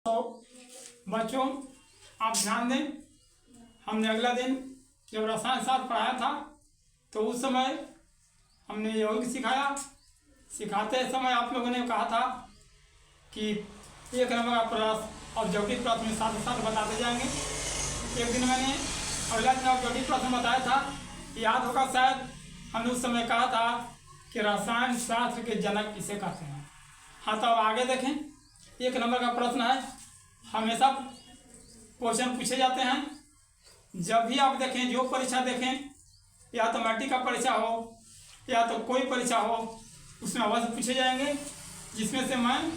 तो बच्चों आप ध्यान दें, हमने अगला दिन जब रसायन शास्त्र पढ़ाया था तो उस समय हमने यौगिक सिखाया। सिखाते समय आप लोगों ने कहा था कि एक नंबर का प्रश्न ऑब्जेक्टिव प्रश्न में साथ साथ बताते जाएंगे। एक दिन मैंने अगला दिन ऑब्जेक्टिव प्रश्न बताया था, याद होगा शायद। हमने उस समय कहा था कि रसायन शास्त्र के जनक किसे कहते हैं। हाँ, तो अब आगे देखें, एक नंबर का प्रश्न है। हमेशा क्वेश्चन पूछे जाते हैं जब भी आप देखें, जो परीक्षा देखें, या तो मैट्रिक का परीक्षा हो या तो कोई परीक्षा हो, उसमें अवश्य पूछे जाएंगे। जिसमें से मैं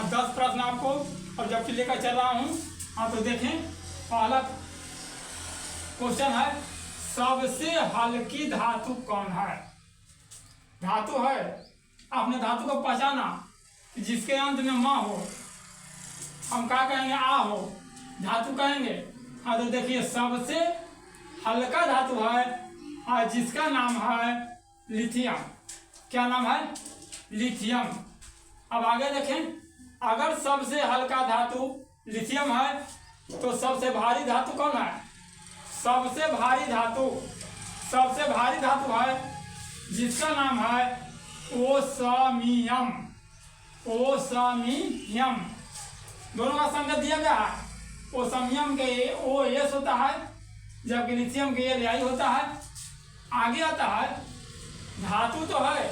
10 प्रश्न आपको और जबकि लेकर चल रहा हूँ। हाँ, तो देखें, पहला क्वेश्चन है, सबसे हल्की धातु कौन है। धातु है, आपने धातु को पहचाना जिसके अंत में म हो, हम क्या कहेंगे, आ हो, धातु कहेंगे। हाँ, तो देखिए, सबसे हल्का धातु है और जिसका नाम है लिथियम। क्या नाम है? लिथियम। अब आगे देखें, अगर सबसे हल्का धातु लिथियम है तो सबसे भारी धातु कौन है? सबसे भारी धातु है जिसका नाम है ओसमियम। ओसमियम दोनों का संकेत दिया गया है। ओसमियम के ओ एस होता है, जबकि लिथियम के एल आई होता है। आगे आता है, धातु तो है,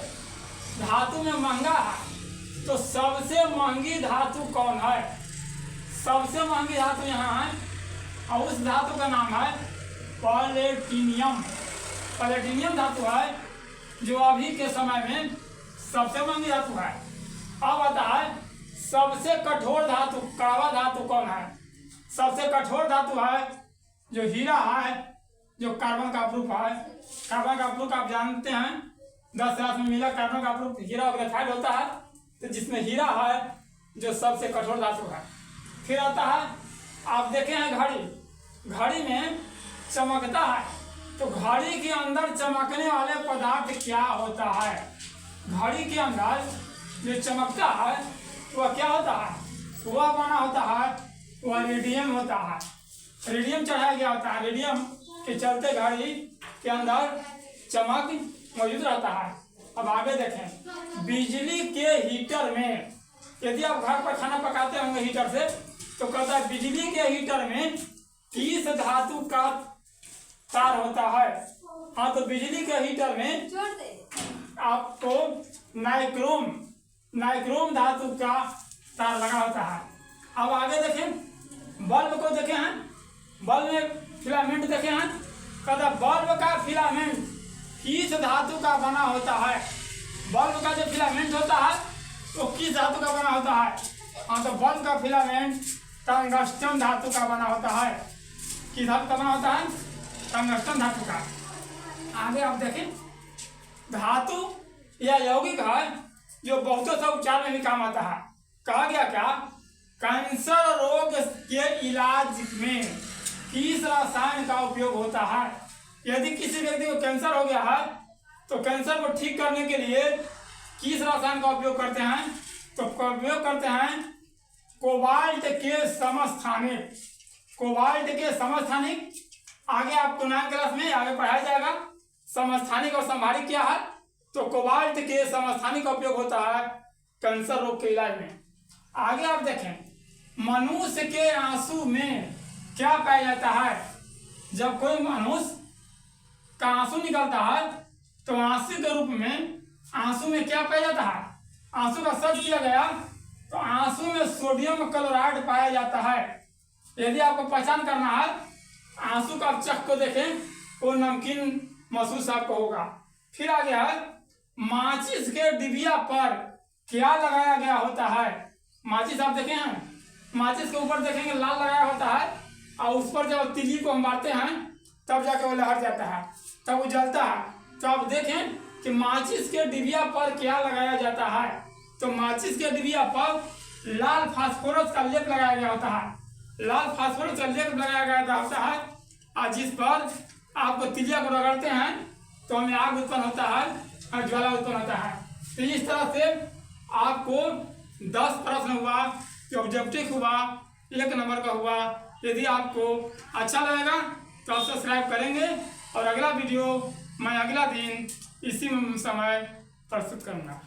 धातु में महंगा है, तो सबसे महंगी धातु कौन है? सबसे महंगी धातु यहाँ है और उस धातु का नाम है प्लेटिनियम। प्लेटिनियम धातु है जो अभी के समय में सबसे महंगी धातु है। अब आता है, सबसे कठोर धातु, कड़वा धातु कौन है? सबसे कठोर धातु है जो हीरा है, जो कार्बन का प्रूफ है। कार्बन का प्रूफ आप जानते हैं, 10 राशि में मिला कार्बन का प्रूफ हीरा ग्रेफाइट होता है, तो जिसमें हीरा है जो सबसे कठोर धातु है। फिर आता है, आप देखे हैं घड़ी, घड़ी में चमकता है, तो घड़ी के अंदर चमकने वाले पदार्थ क्या होता है? घड़ी के अंदर जो चमकता है वह क्या होता है? वह बना होता है, वह रेडियम होता है। रेडियम चढ़ाया गया होता है, रेडियम के चलते घड़ी के अंदर चमक मौजूद रहता है। अब आगे देखें, बिजली के हीटर में, यदि आप घर पर खाना पकाते होंगे हीटर से, तो कहता है बिजली के हीटर में किस धातु का तार होता है? हाँ, तो बिजली के हीटर में आपको नाइक्रोम धातु का तार लगा होता है। अब आगे देखें, बल्ब को देखे हैं, बल्ब में फिलामेंट देखे हैं, कहता बल्ब का फिलामेंट किस धातु का बना होता है? बल्ब का जो फिलामेंट होता है वो किस धातु का बना होता है? हाँ, तो बल्ब का फिलामेंट टंगस्टन धातु का बना होता है। किस धातु का बना होता है? टंगस्टन धातु का। आगे आप देखें, धातु या यौगिक है जो बहुतों से उपचार में भी काम आता है। कहा गया क्या? कैंसर रोग के इलाज में किस रसायन का उपयोग होता है? यदि किसी व्यक्ति को कैंसर हो गया है तो कैंसर को ठीक करने के लिए किस रसायन का उपयोग करते हैं? तो उपयोग करते हैं कोबाल्ट के समस्थानिक। कोबाल्ट के समस्थानिक आगे आपको 9 क्लास में आगे पढ़ाया जाएगा। समस्थानिक और संभारिक क्या है? तो कोबाल्ट के समस्थानिक का उपयोग होता है कैंसर रोग के इलाज में। आगे आप देखें, मनुष्य के आंसू में क्या पाया जाता है? जब कोई मनुष्य का आंसू निकलता है तो आंसू के रूप में आंसू में क्या पाया जाता है? आंसू का सर्च किया गया तो आंसू में सोडियम क्लोराइड पाया जाता है। यदि आपको पहचान करना है, आंसू का चख को देखें, वो नमकीन महसूस आपको होगा। फिर आगे है, माचिस के डिबिया पर क्या लगाया गया होता है? माचिस आप देखे हैं, माचिस के ऊपर देखेंगे लाल लगाया होता है और उस पर जब तिल्ली को हम मारते हैं तब जाके वो लहर जाता है, तब वो जलता है। तो आप देखें कि माचिस के डिबिया पर क्या लगाया जाता है? तो माचिस के डिबिया पर लाल फास्फोरस का लेप लगाया गया होता है। लाल फास्फोरस का लेप लगाया गया होता है और जिस पर आपको तिलिया को रगड़ते हैं तो हमें आग उत्पन्न होता है और ज्वाला उत्पन्न होता है। तो इस तरह से आपको 10 प्रश्न हुआ, ऑब्जेक्टिव हुआ, 1 नंबर का हुआ। यदि आपको अच्छा लगेगा तो आप सब्सक्राइब करेंगे और अगला वीडियो मैं अगला दिन इसी समय प्रस्तुत करूँगा।